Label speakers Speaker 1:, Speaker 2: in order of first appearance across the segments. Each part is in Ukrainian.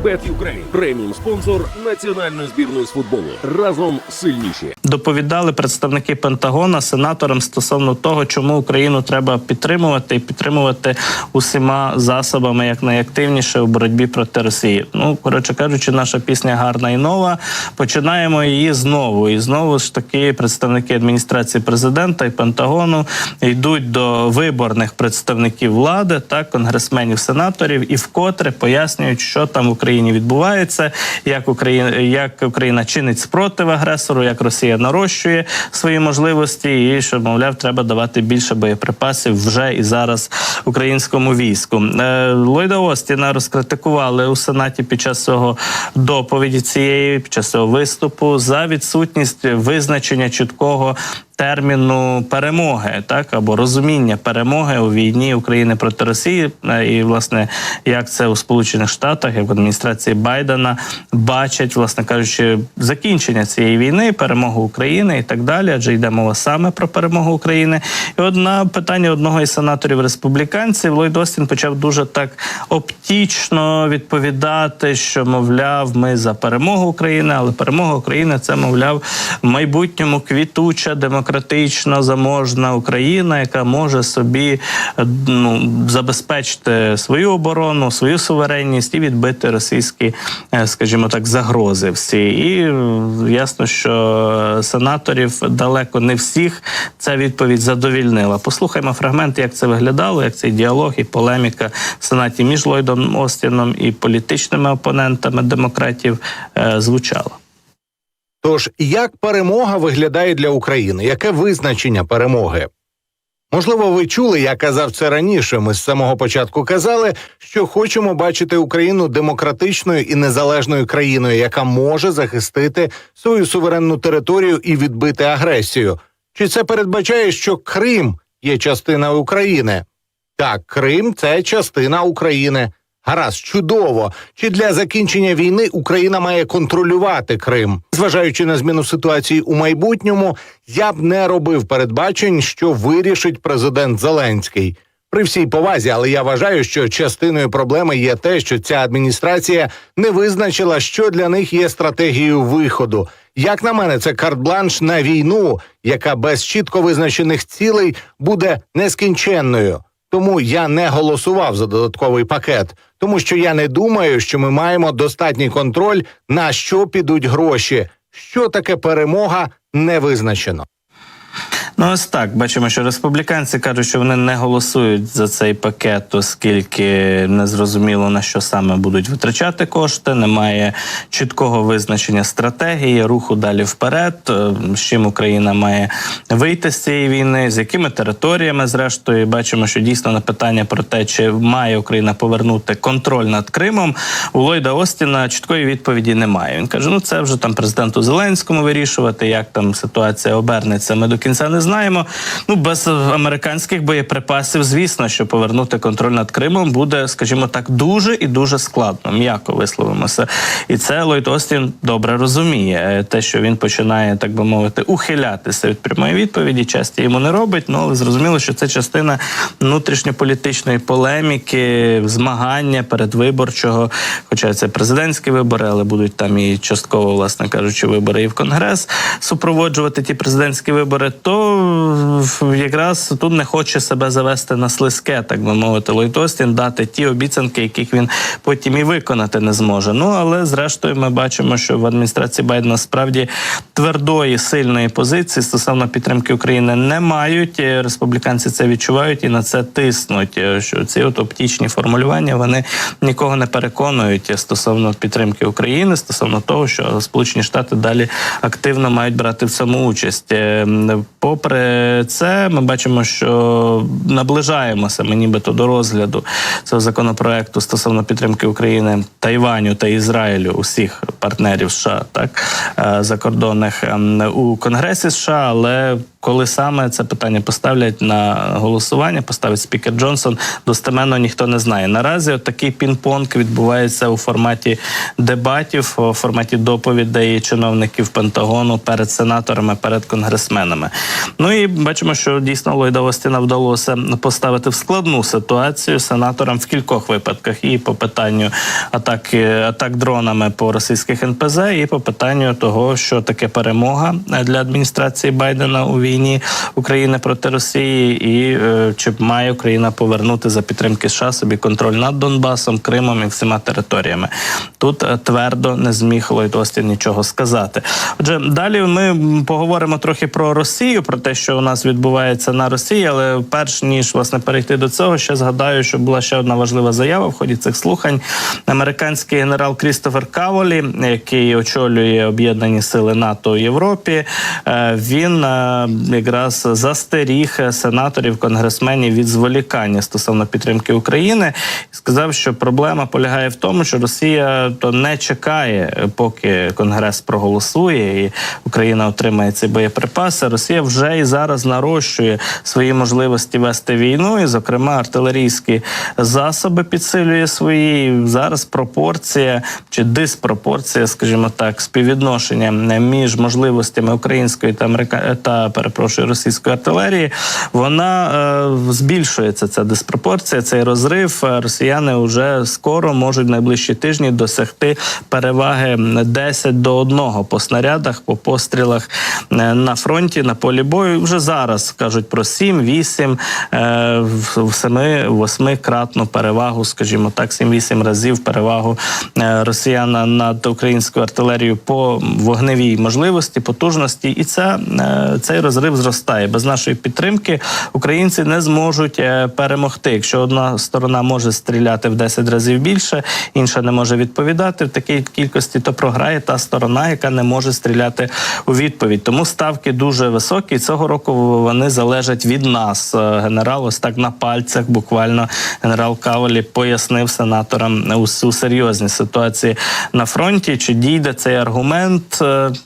Speaker 1: Bet.Ukraine – преміум-спонсор національної збірної з футболу. Разом сильніші.
Speaker 2: Доповідали представники Пентагона сенаторам стосовно того, чому Україну треба підтримувати і підтримувати усіма засобами якнайактивніше у боротьбі проти Росії. Ну, коротше кажучи, наша пісня гарна і нова. Починаємо її знову. І знову ж таки представники адміністрації президента і Пентагону йдуть до виборних представників влади, так, конгресменів, сенаторів, і вкотре пояснюють, що там в Україні відбувається, як Україна чинить спротив агресору, як Росія нарощує свої можливості і що, мовляв, треба давати більше боєприпасів вже і зараз українському війську. Ллойда Остіна розкритикували у Сенаті під час цього доповіді цієї, під час цього виступу за відсутність визначення чіткого терміну перемоги, так, або розуміння перемоги у війні України проти Росії, і, власне, як це у Сполучених Штатах, як в адміністрації Байдена бачать, власне кажучи, закінчення цієї війни, перемогу України і так далі, адже йде мова саме про перемогу України. І на питання одного із сенаторів-республіканців Ллойд Остін почав дуже так оптічно відповідати, що, мовляв, ми за перемогу України, але перемога України – це, мовляв, в майбутньому квітуча, демократична, заможна Україна, яка може собі забезпечити свою оборону, свою суверенність і відбити російські, скажімо так, загрози всі. І ясно, що сенаторів далеко не всіх ця відповідь задовільнила. Послухаймо фрагмент, як це виглядало, як цей діалог і полеміка в Сенаті між Ллойдом Остіном і політичними опонентами демократів звучала.
Speaker 3: Тож, як перемога виглядає для України? Яке визначення перемоги? Можливо, ви чули, я казав це раніше, ми з самого початку казали, що хочемо бачити Україну демократичною і незалежною країною, яка може захистити свою суверенну територію і відбити агресію. Чи це передбачає, що Крим є частиною України? Так, Крим – це частина України. Гаразд, чудово. Чи для закінчення війни Україна має контролювати Крим? Зважаючи на зміну ситуації у майбутньому, я б не робив передбачень, що вирішить президент Зеленський. При всій повазі, але я вважаю, що частиною проблеми є те, що ця адміністрація не визначила, що для них є стратегією виходу. Як на мене, це карт-бланш на війну, яка без чітко визначених цілей буде нескінченною. Тому я не голосував за додатковий пакет, тому що я не думаю, що ми маємо достатній контроль, на що підуть гроші. Що таке перемога, не визначено.
Speaker 2: Ну, ось так. Бачимо, що республіканці кажуть, що вони не голосують за цей пакет, оскільки не зрозуміло, на що саме будуть витрачати кошти, немає чіткого визначення стратегії, руху далі вперед, з чим Україна має вийти з цієї війни, з якими територіями, зрештою. Бачимо, що дійсно на питання про те, чи має Україна повернути контроль над Кримом, у Ллойда Остіна чіткої відповіді немає. Він каже, це вже там президенту Зеленському вирішувати, як там ситуація обернеться, ми до кінця не знаємо. Без американських боєприпасів, звісно, що повернути контроль над Кримом буде, скажімо так, дуже і дуже складно, м'яко висловимося. І це Ллойд Остін добре розуміє. Те, що він починає, так би мовити, ухилятися від прямої відповіді, часто йому не робить, але зрозуміло, що це частина внутрішньополітичної полеміки, змагання передвиборчого, хоча це президентські вибори, але будуть там і частково, власне кажучи, вибори і в Конгрес супроводжувати ті президентські вибори, то якраз тут не хоче себе завести на слизьке, так би мовити, Ллойд Остін, дати ті обіцянки, яких він потім і виконати не зможе. Але зрештою ми бачимо, що в адміністрації Байдена справді твердої, сильної позиції стосовно підтримки України не мають. Республіканці це відчувають і на це тиснуть, що ці оптічні формулювання, вони нікого не переконують стосовно підтримки України, стосовно того, що Сполучені Штати далі активно мають брати в цьому участь. Попри це, ми бачимо, що наближаємося ми нібито до розгляду цього законопроекту стосовно підтримки України, Тайваню та Ізраїлю, усіх партнерів США, так, закордонних у Конгресі США, але коли саме це питання поставлять на голосування, поставить спікер Джонсон, достеменно ніхто не знає. Наразі от такий пінг-понг відбувається у форматі дебатів, у форматі доповідей чиновників Пентагону перед сенаторами, перед конгресменами. Ну і бачимо, що дійсно Ллойда Остіна вдалося поставити в складну ситуацію сенаторам в кількох випадках. І по питанню атак дронами по російських НПЗ, і по питанню того, що таке перемога для адміністрації Байдена у війні України проти Росії, і чи має Україна повернути за підтримки США собі контроль над Донбасом, Кримом і всіма територіями. Тут твердо не зміг Ллойд Остін нічого сказати. Отже, далі ми поговоримо трохи про Росію, про те, що у нас відбувається на Росії, але перш ніж, власне, перейти до цього, ще згадаю, що була ще одна важлива заява в ході цих слухань. Американський генерал Крістофер Каволі, який очолює Об'єднані сили НАТО у Європі, він якраз застеріг сенаторів, конгресменів від зволікання стосовно підтримки України і сказав, що проблема полягає в тому, що Росія то не чекає, поки Конгрес проголосує і Україна отримає ці боєприпаси. Росія вже і зараз нарощує свої можливості вести війну, і, зокрема, артилерійські засоби підсилює свої. Зараз пропорція чи диспропорція, скажімо так, співвідношення між можливостями української та російської артилерії, вона збільшується, ця диспропорція, цей розрив. Росіяни вже скоро можуть в найближчі тижні досягти переваги 10-1 по снарядах, по пострілах на фронті, на полі бою. Вже зараз кажуть про 7-8, 7-8-кратну перевагу, скажімо так, 7-8 разів перевагу росіян над українською артилерією по вогневій можливості, потужності. І цей розрив зростає. Без нашої підтримки українці не зможуть перемогти. Якщо одна сторона може стріляти в 10 разів більше, інша не може відповідати в такій кількості, то програє та сторона, яка не може стріляти у відповідь. Тому ставки дуже високі, і цього року вони залежать від нас. Генерал ось так на пальцях, буквально генерал Каволі пояснив сенаторам усю серйозні ситуації на фронті. Чи дійде цей аргумент?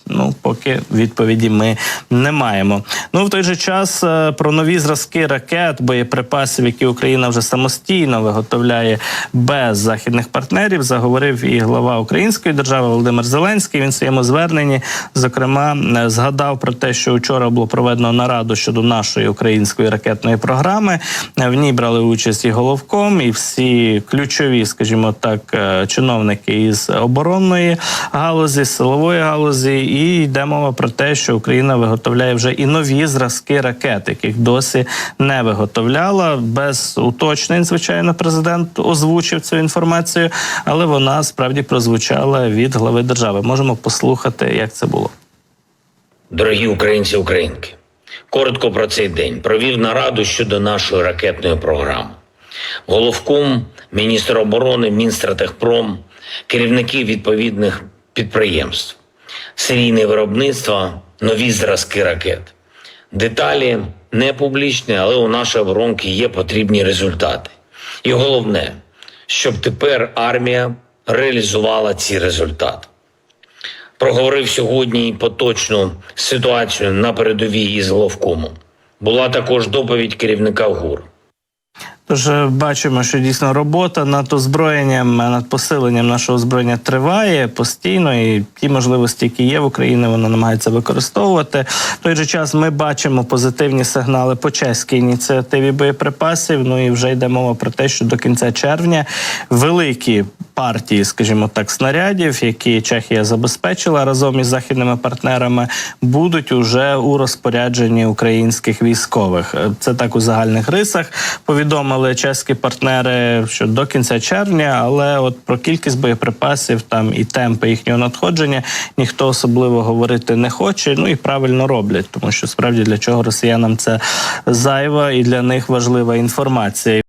Speaker 2: Ну, поки відповіді ми не маємо. Ну, в той же час про нові зразки ракет, боєприпасів, які Україна вже самостійно виготовляє без західних партнерів, заговорив і глава української держави Володимир Зеленський. Він в своєму зверненні, зокрема, згадав про те, що вчора було проведено нараду щодо нашої української ракетної програми. В ній брали участь і Головком, і всі ключові, скажімо так, чиновники із оборонної галузі, силової галузі, і йде мова про те, що Україна виготовляє вже і нові зразки ракет, яких досі не виготовляла. Без уточнень, звичайно, президент озвучив цю інформацію, але вона справді прозвучала від глави держави. Можемо послухати, як це було.
Speaker 4: Дорогі українці і українки, коротко про цей день. Провів нараду щодо нашої ракетної програми. Головком, міністр оборони, Мінстратегпром, керівники відповідних підприємств, серійне виробництво, нові зразки ракет. Деталі не публічні, але у нашої оборонки є потрібні результати. І головне, щоб тепер армія реалізувала ці результати. Проговорив сьогодні і поточну ситуацію на передовій із Головкомом. Була також доповідь керівника ГУР.
Speaker 2: Тож бачимо, що дійсно робота над озброєнням, над посиленням нашого озброєння триває постійно, і ті можливості, які є в Україні, вона намагається використовувати. В той же час ми бачимо позитивні сигнали по чеській ініціативі боєприпасів, ну і вже йде мова про те, що до кінця червня великі партії, скажімо так, снарядів, які Чехія забезпечила разом із західними партнерами, будуть уже у розпорядженні українських військових. Це так у загальних рисах повідомили чеські партнери, що до кінця червня, але от про кількість боєприпасів там і темпи їхнього надходження ніхто особливо говорити не хоче, ну і правильно роблять, тому що справді для чого росіянам це зайва і для них важлива інформація.